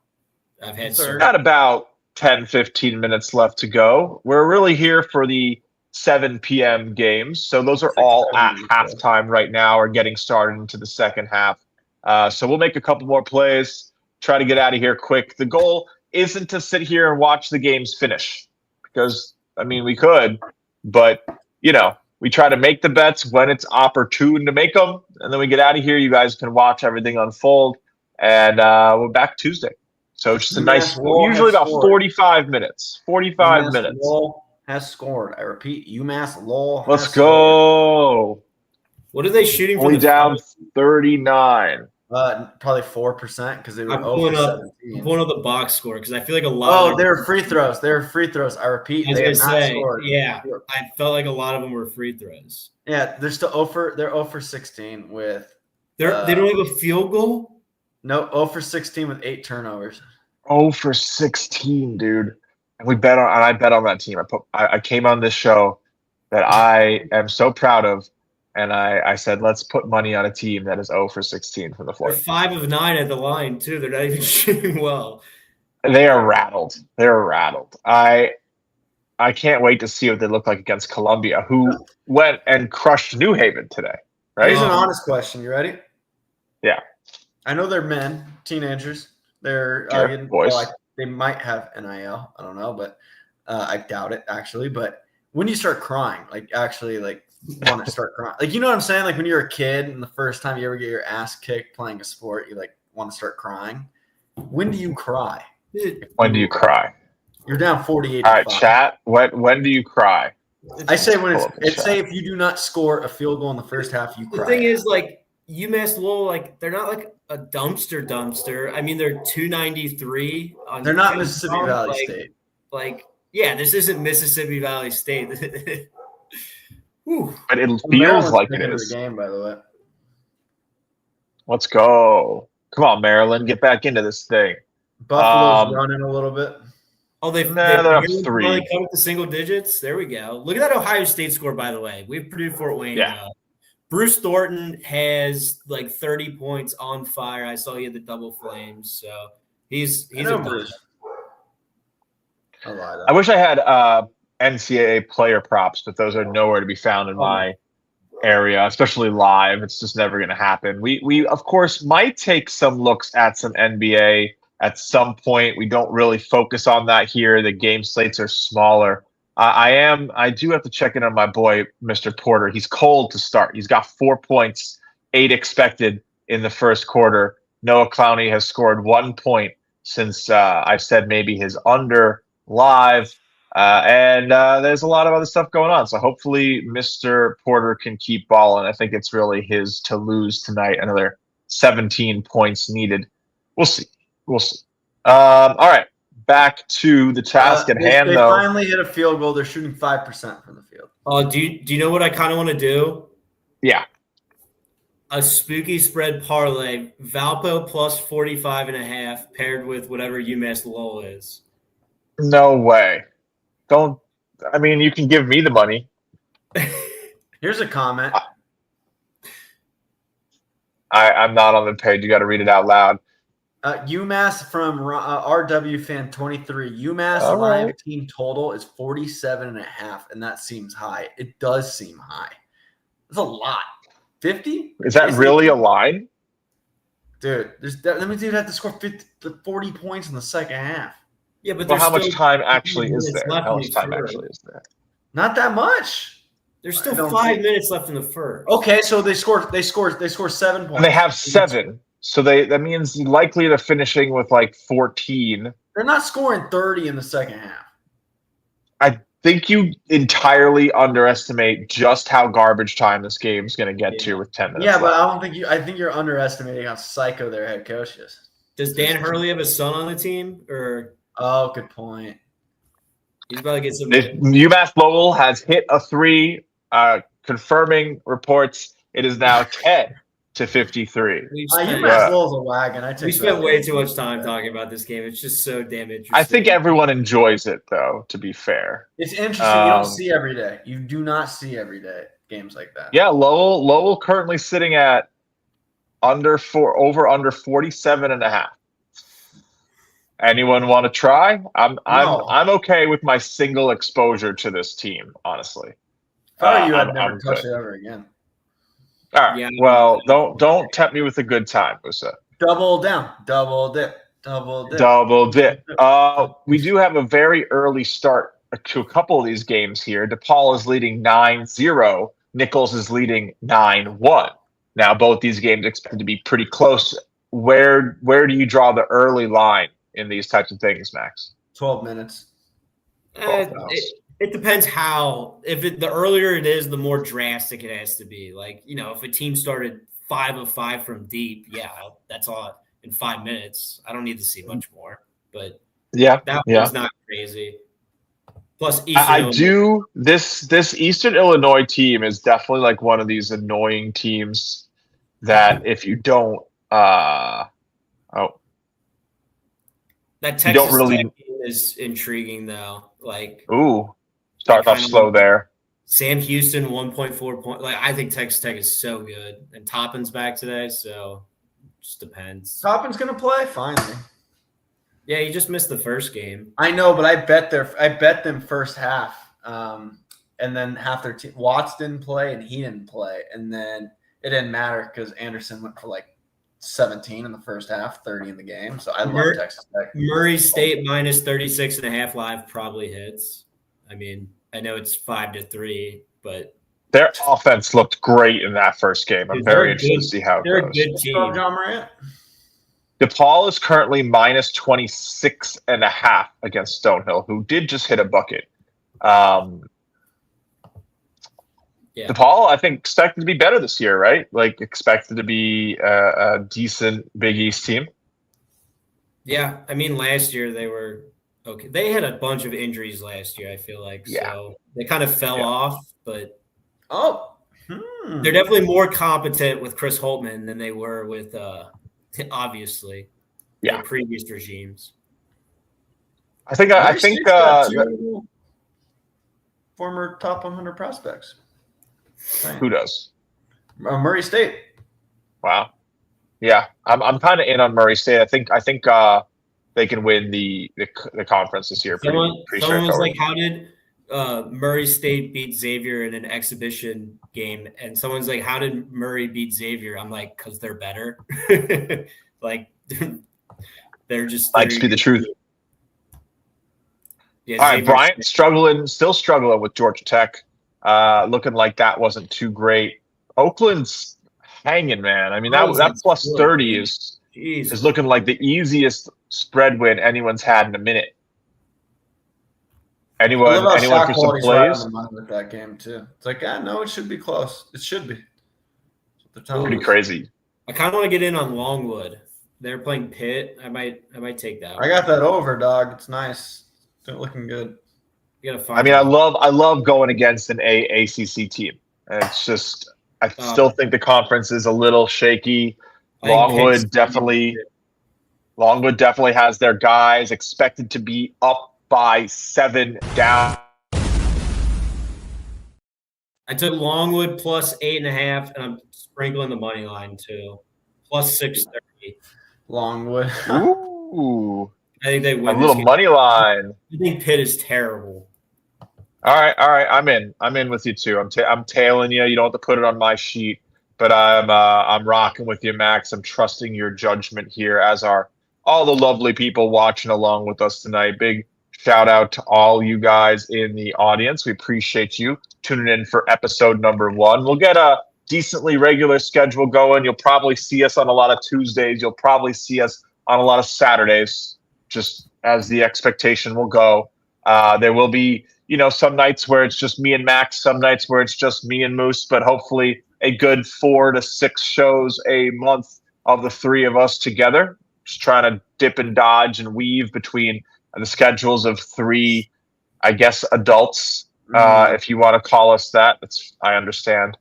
I've had got about 10, 15 minutes left to go. We're really here for the 7 p.m. games. So those are all at halftime right now or getting started into the second half. So we'll make a couple more plays, try to get out of here quick. The goal isn't to sit here and watch the games finish because, I mean, we could, but, we try to make the bets when it's opportune to make them, and then we get out of here. You guys can watch everything unfold, and we're back Tuesday. So it's just a nice, usually about 45 minutes. 45 minutes. Lowell has scored. I repeat, UMass Lowell. Let's go. What are they shooting for? Only down 39. Probably 4% because they were over 17. I'm pulling up the box score because I feel like a lot. Oh, they're free throws. They're free throws. I repeat, they have not scored. Yeah, I felt like a lot of them were free throws. Yeah, they're still over. They're 0 for 16 with. They don't have a field goal. No, 0 for 16 with 8 turnovers. 0 for 16, dude. And I bet on that team. I came on this show that I am so proud of. And I said, let's put money on a team that is 0 for 16 from the floor. They're 5 of 9 at the line, too. They're not even shooting well. They are rattled. They're rattled. I can't wait to see what they look like against Columbia, who went and crushed New Haven today. Right? Here's an honest question. You ready? Yeah. I know they're men, teenagers. They're boys. They might have NIL. I don't know, but I doubt it, actually. But when you start crying, want to start crying. You know what I'm saying? Like when you're a kid and the first time you ever get your ass kicked playing a sport, you want to start crying. When do you cry? When do you cry? You're down 48. All right, chat. When do you cry? I say when it's say if you do not score a field goal in the first half, you cry. The thing is, UMass Lowell, they're not like a dumpster. I mean, they're 293. They're not Mississippi Valley State. This isn't Mississippi Valley State. But it feels like it is. The game, by the way. Let's go. Come on, Maryland. Get back into this thing. Buffalo's running a little bit. Oh, they they're up finally 3. come to single digits. There we go. Look at that Ohio State score, by the way. We have Purdue Fort Wayne. Yeah. Bruce Thornton has like 30 points on fire. I saw he had the double flames, so he's a Bruce. I wish I had NCAA player props, but those are nowhere to be found in my area, especially live. It's just never going to happen. We of course might take some looks at some NBA at some point. We don't really focus on that here. The game slates are smaller. I do have to check in on my boy, Mr. Porter. He's cold to start. He's got 4 points, 8 expected in the first quarter. Noah Clowney has scored 1 point since I said maybe his under live. And there's a lot of other stuff going on. So hopefully Mr. Porter can keep balling. I think it's really his to lose tonight. Another 17 points needed. We'll see. All right. Back to the task at hand, they though. They finally hit a field goal. They're shooting 5% from the field. Do you know what I kind of want to do? Yeah. A spooky spread parlay, Valpo plus 45.5 paired with whatever UMass Lowell is. No way. Don't. I mean, you can give me the money. Here's a comment. I'm not on the page. You got to read it out loud. UMass from RW fan 23. UMass live team total is 47.5, and that seems high. It does seem high. That's a lot. 50? Is that really a line? Dude, that means you'd have to score 40 points in the second half. Yeah, but how much time actually is there? How much time actually is there? Not that much. There's still 5 minutes left in the first. Okay, so they score 7 points. And they have 7. So that means likely they're finishing with like 14. They're not scoring 30 in the second half. I think you entirely underestimate just how garbage time this game is going to get to with 10 minutes. Yeah, left. but I don't think I think you're underestimating how psycho their head coach is. Does Dan Hurley have a son on the team, or? Oh, good point. He's about to get some. UMass Lowell has hit a 3, confirming reports. It is now 10 to 53. UMass Lowell's a wagon. We spent way too much time talking about this game. It's just so damn interesting. I think everyone enjoys it, though, to be fair. It's interesting. You don't see every day. You do not see every day games like that. Yeah, Lowell currently sitting at under 47.5. Anyone want to try? I'm okay with my single exposure to this team, honestly. If I were you, I'd never touch it ever again. All right. Yeah, well, don't tempt me with a good time, Musa. Double down, double dip. We do have a very early start to a couple of these games here. DePaul is leading 9-0. Nichols is leading 9-1. Now, both these games expected to be pretty close. Where do you draw the early line in these types of things, Max? 12 minutes. It depends how. The earlier it is, the more drastic it has to be. Like, if a team started 5 of 5 from deep, yeah, that's all in 5 minutes. I don't need to see much more. But that one's not crazy. Plus, this Eastern Illinois team is definitely like one of these annoying teams that if you don't that Texas Tech team is intriguing though. Like, start off slow there. Sam Houston 1.4 point. Like, I think Texas Tech is so good, and Toppin's back today, so it just depends. Toppin's gonna play finally. Yeah, he just missed the first game. I know, but I bet them first half, and then half their team. Watts didn't play, and he didn't play, and then it didn't matter because Anderson went for like 17 in the first half, 30 in the game. So I love Texas Tech. Murray State minus 36.5 live probably hits. I mean, I know it's 5-3, but their offense looked great in that first game. I'm very interested to see how it goes. They're a good team. John Morant. DePaul is currently minus 26.5 against Stonehill, who did just hit a bucket. DePaul, I think, expected to be better this year, right? Like, expected to be a decent Big East team. Yeah, I mean, last year they were okay. They had a bunch of injuries last year, I feel like. So they kind of fell off, but they're definitely more competent with Chris Holtmann than they were with obviously the previous regimes. Murray I think State's got two former top 100 prospects. who does? Murray State. Wow. Yeah, I'm kind of in on Murray State. I think they can win the conference this year. Someone was straightforward. like, "How did Murray State beat Xavier in an exhibition game?" And someone's like, "How did Murray beat Xavier?" I'm like, "Because they're better." Like they're just Might just be the truth. Yeah, all right, Bryant still struggling with Georgia Tech. Looking like that wasn't too great. Oakland's hanging, man. I mean, that plus 30 is looking like the easiest spread win anyone's had in a minute. Anyone for some plays? With that game too. It's like, no, it should be close. It should be. Pretty crazy. I kind of want to get in on Longwood. They're playing Pitt. I might take that. I got that over, dog. It's nice. It's looking good. You gotta find. I mean, I love going against an ACC team. And it's just I still think the conference is a little shaky. Longwood definitely has their guys expected to be up by 7 down. I took Longwood plus 8.5, and I'm sprinkling the money line too, plus 630. Longwood. Ooh, I think they win. A little money line. I think Pitt is terrible. All right. I'm in with you too. I'm tailing you. You don't have to put it on my sheet, but I'm rocking with you, Max. I'm trusting your judgment here, as are all the lovely people watching along with us tonight. Big shout out to all you guys in the audience. We appreciate you tuning in for episode number 1. We'll get a decently regular schedule going. You'll probably see us on a lot of Tuesdays. You'll probably see us on a lot of Saturdays, just as the expectation will go. There will be, some nights where it's just me and Max, some nights where it's just me and Moose, but hopefully a good 4 to 6 shows a month of the 3 of us together. Just trying to dip and dodge and weave between the schedules of 3, I guess, adults, if you want to call us that. I understand,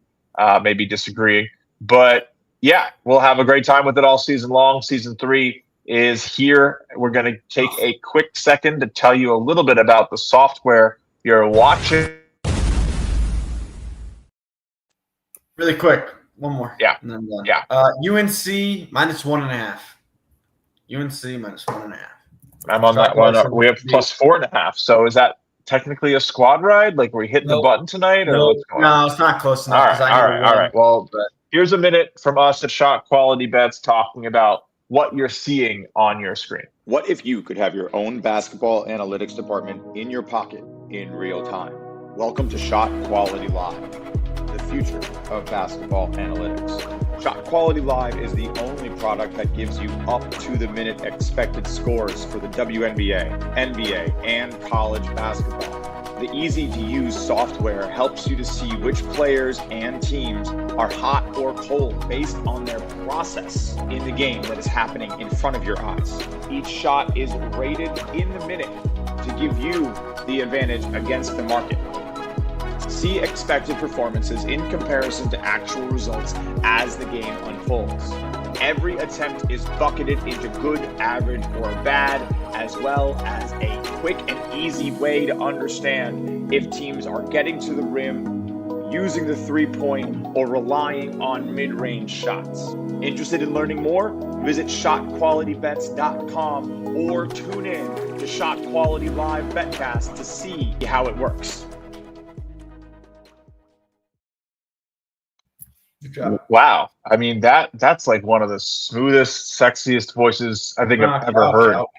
maybe disagreeing. But yeah, we'll have a great time with it all season long. Season 3 is here. We're going to take a quick second to tell you a little bit about the software you're watching. Really quick, one more. Yeah. And then done. Yeah. UNC minus 1.5. UNC minus 1.5. I'm on that one. We have plus 4.5. So is that technically a squad ride? Like, we're hitting the button tonight? Or no, it's not close enough. All right. Well, here's a minute from us at ShotQualityBets talking about what you're seeing on your screen. What if you could have your own basketball analytics department in your pocket in real time? Welcome to ShotQuality Live, the future of basketball analytics. ShotQuality Live is the only product that gives you up-to-the-minute expected scores for the WNBA, NBA, and college basketball. The easy-to-use software helps you to see which players and teams are hot or cold based on their process in the game that is happening in front of your eyes. Each shot is rated in the minute to give you the advantage against the market. See expected performances in comparison to actual results as the game unfolds. Every attempt is bucketed into good, average, or bad, as well as a quick and easy way to understand if teams are getting to the rim, using the three-point, or relying on mid-range shots. Interested in learning more? Visit ShotQualityBets.com or tune in to ShotQuality Live BetCast to see how it works. Good job. Wow. I mean, that's like one of the smoothest, sexiest voices I think I've ever heard. All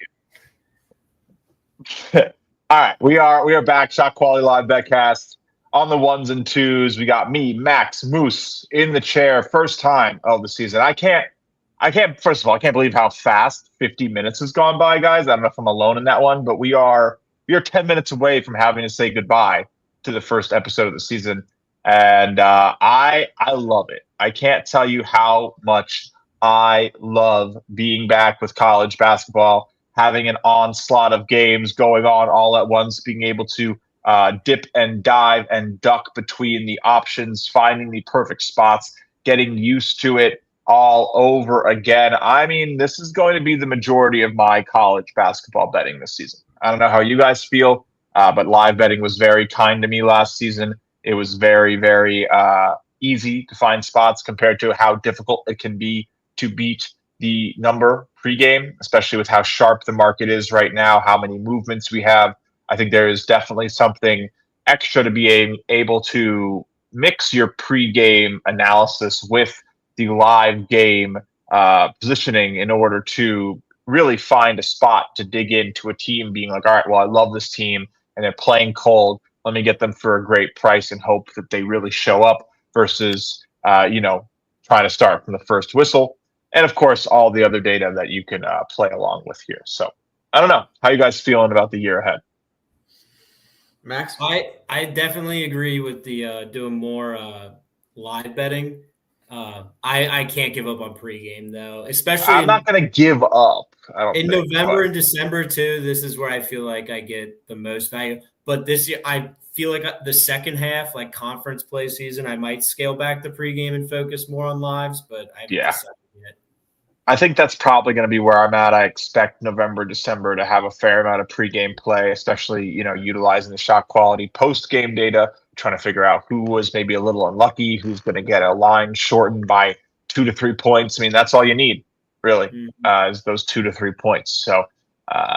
right. We are back. ShotQuality Live BetCast on the 1s and 2s. We got me, Max, Moose in the chair. First time of the season. First of all, I can't believe how fast 50 minutes has gone by, guys. I don't know if I'm alone in that one, but we are 10 minutes away from having to say goodbye to the first episode of the season. And I love it. I can't tell you how much I love being back with college basketball, having an onslaught of games going on all at once, being able to dip and dive and duck between the options, finding the perfect spots, getting used to it all over again. I mean, this is going to be the majority of my college basketball betting this season. I don't know how you guys feel, but live betting was very kind to me last season. It was very, very easy to find spots compared to how difficult it can be to beat the number pregame, especially with how sharp the market is right now, how many movements we have. I think there is definitely something extra to be able to mix your pregame analysis with the live game positioning in order to really find a spot to dig into a team being like, all right, well, I love this team and they're playing cold. Let me get them for a great price and hope that they really show up versus, trying to start from the first whistle. And of course, all the other data that you can play along with here. So I don't know. How you guys feeling about the year ahead? Max? I definitely agree with the doing more live betting. I can't give up on pregame though, especially I'm not going to give up. I don't in think, November and December too. This is where I feel like I get the most value. But this year, I feel like the second half, like conference play season, I might scale back the pregame and focus more on lives. But I haven't decided yet. I think that's probably going to be where I'm at. I expect November, December to have a fair amount of pregame play, especially, utilizing the shot quality post-game data, trying to figure out who was maybe a little unlucky, who's going to get a line shortened by 2 to 3 points. I mean, that's all you need, really, is those 2 to 3 points. So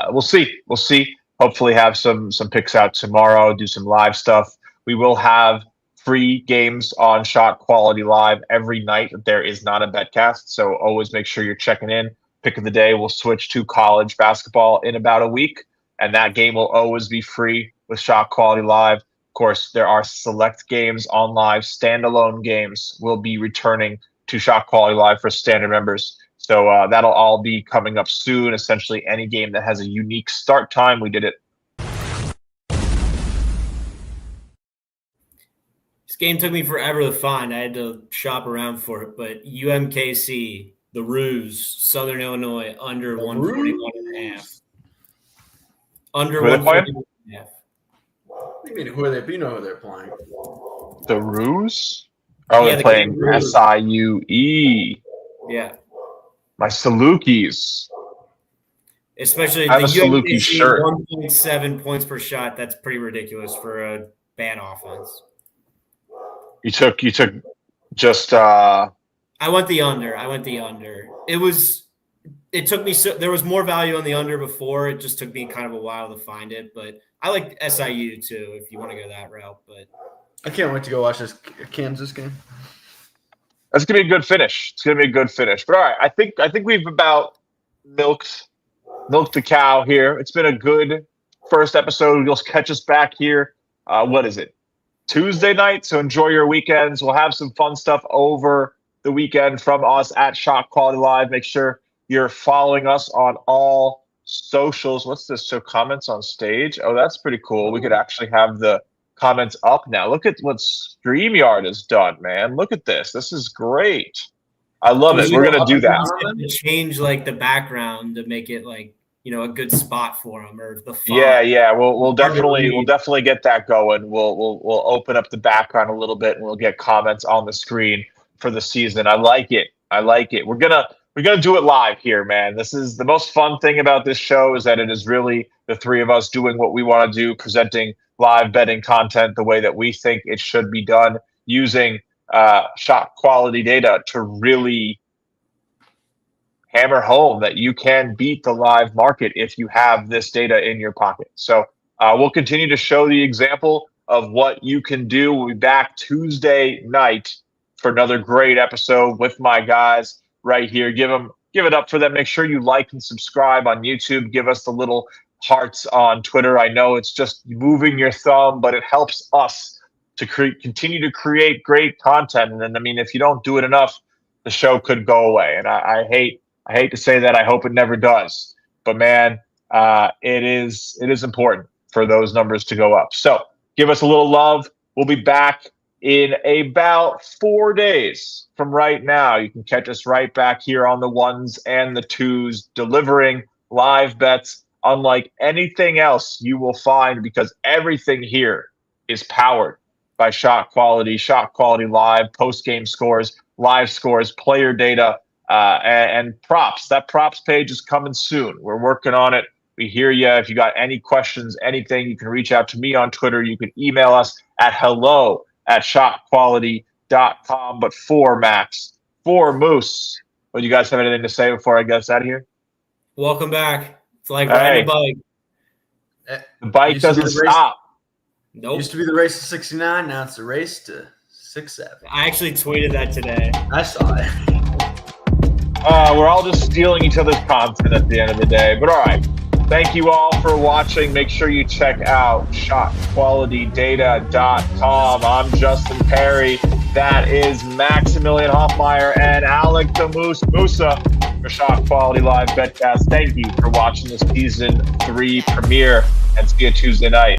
we'll see. We'll see. Hopefully have some picks out tomorrow, do some live stuff. We will have free games on Shot Quality Live every night that there is not a BetCast. So always make sure you're checking in. Pick of the day, we'll switch to college basketball in about a week. And that game will always be free with Shot Quality Live. Of course, there are select games on live. Standalone games will be returning to Shot Quality Live for standard members. So that'll all be coming up soon. Essentially, any game that has a unique start time, we did it. This game took me forever to find. I had to shop around for it. But UMKC, the Ruse, Southern Illinois, under 141.5. Under 141.5. What do you mean, who are they? You know who they're playing. The Ruse? Oh, Yeah, they're playing SIUE. Yeah. My Salukis. Especially I have the a Saluki UMKC shirt. 1.7 points per shot. That's pretty ridiculous for a bad offense. You took just I went the under. It took me there was more value on the under before. It just took me kind of a while to find it, but I like SIU too if you want to go that route. But I can't wait to go watch this Kansas game. That's gonna be a good finish. It's gonna be a good finish. But all right, I think we've about milked the cow here. It's been a good first episode. You'll catch us back here. What is it? Tuesday night. So enjoy your weekends. We'll have some fun stuff over the weekend from us at Shot Quality Live. Make sure you're following us on all socials. What's this? So comments on stage. Oh, that's pretty cool. We could actually have the comments up now. Look at what StreamYard has done, man. Look at this. This is great. I love it. We're gonna do that. Change like the background to make it like a good spot for them or the font. Yeah. We'll definitely get that going. We'll open up the background a little bit and we'll get comments on the screen for the season. I like it. We're gonna do it live here, man. This is the most fun thing about this show is that it is really the three of us doing what we want to do, presenting live betting content the way that we think it should be done, using shot quality data to really hammer home that you can beat the live market if you have this data in your pocket. So we'll continue to show the example of what you can do. We'll be back Tuesday night for another great episode with my guys right here. Give it up for them. Make sure you like and subscribe on YouTube. Give us the little hearts on Twitter. I know it's just moving your thumb, but it helps us to continue to create great content. And then, I mean, if you don't do it enough, the show could go away. And I hate to say that. I hope it never does. But man, it is important for those numbers to go up. So give us a little love. We'll be back in about 4 days from right now. You can catch us right back here on the ones and the twos, delivering live bets unlike anything else you will find, because everything here is powered by Shot Quality Live, post-game scores, live scores, player data, and props. That props page is coming soon. We're working on it. We hear you. If you got any questions, anything, you can reach out to me on Twitter. You can email us at hello@shotquality.com. But for Max, for Moose, would you guys have anything to say before I get out of here? Welcome back. It's like riding a bike. The bike doesn't stop. Nope. Used to be the race to 69. Now it's the race to 6-7. I actually tweeted that today. I saw it. We're all just stealing each other's content at the end of the day. But all right. Thank you all for watching. Make sure you check out ShotQualityData.com. I'm Justin Perri. That is Maximilian Hofmeyer and Alec the Musa for ShotQuality Live BetCast. Thank you for watching the Season 3 premiere, and see you Tuesday night.